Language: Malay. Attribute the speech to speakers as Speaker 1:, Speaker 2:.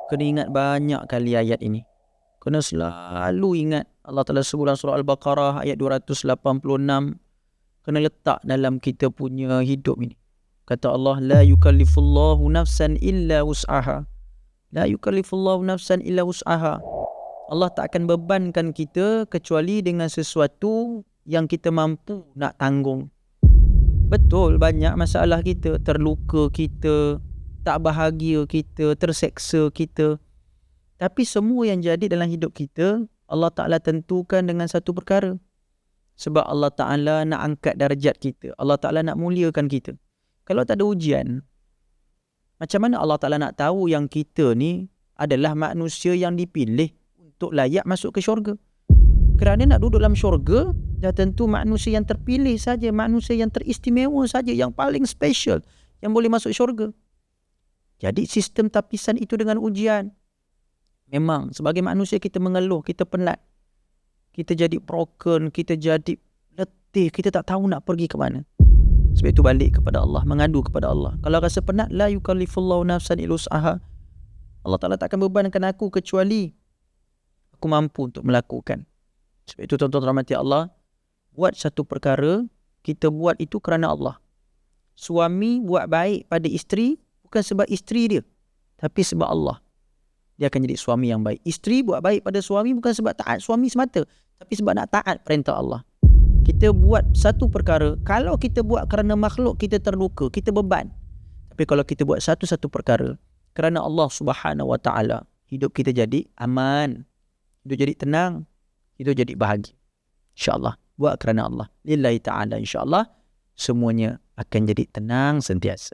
Speaker 1: Kena ingat banyak kali ayat ini. Kena selalu ingat Allah Ta'ala sebut dalam surah Al-Baqarah ayat 286. Kena letak dalam kita punya hidup ini. Kata Allah, la yukallifullahu nafsan illa wus'aha. La yukallifullahu nafsan illa wus'aha. Allah tak akan bebankan kita kecuali dengan sesuatu yang kita mampu nak tanggung. Betul, banyak masalah kita, terluka kita, tak bahagia kita, terseksa kita. Tapi semua yang jadi dalam hidup kita, Allah Ta'ala tentukan dengan satu perkara. Sebab Allah Ta'ala nak angkat darjat kita. Allah Ta'ala nak muliakan kita. Kalau tak ada ujian, macam mana Allah Ta'ala nak tahu yang kita ni adalah manusia yang dipilih untuk layak masuk ke syurga? Kerana nak duduk dalam syurga, dah tentu manusia yang terpilih saja, manusia yang teristimewa saja, yang paling special, yang boleh masuk syurga. Jadi sistem tapisan itu dengan ujian. Memang sebagai manusia kita mengeluh, kita penat. Kita jadi broken, kita jadi letih, kita tak tahu nak pergi ke mana. Sebab itu balik kepada Allah, mengadu kepada Allah. Kalau rasa penat, la yukallifullahu nafsan illa wus'aha. Allah Ta'ala tak akan bebankan aku kecuali aku mampu untuk melakukan. Sebab itu tuan-tuan rahmati Allah, buat satu perkara, kita buat itu kerana Allah. Suami buat baik pada isteri bukan sebab isteri dia, tapi sebab Allah. Dia akan jadi suami yang baik. Isteri buat baik pada suami bukan sebab taat suami semata, tapi sebab nak taat perintah Allah. Kita buat satu perkara, kalau kita buat kerana makhluk, kita terluka, kita beban. Tapi kalau kita buat satu-satu perkara kerana Allah Subhanahu Wa Ta'ala, hidup kita jadi aman, hidup jadi tenang, hidup jadi bahagia. InsyaAllah, buat kerana Allah. Lillahi ta'ala, insyaAllah, semuanya akan jadi tenang sentiasa.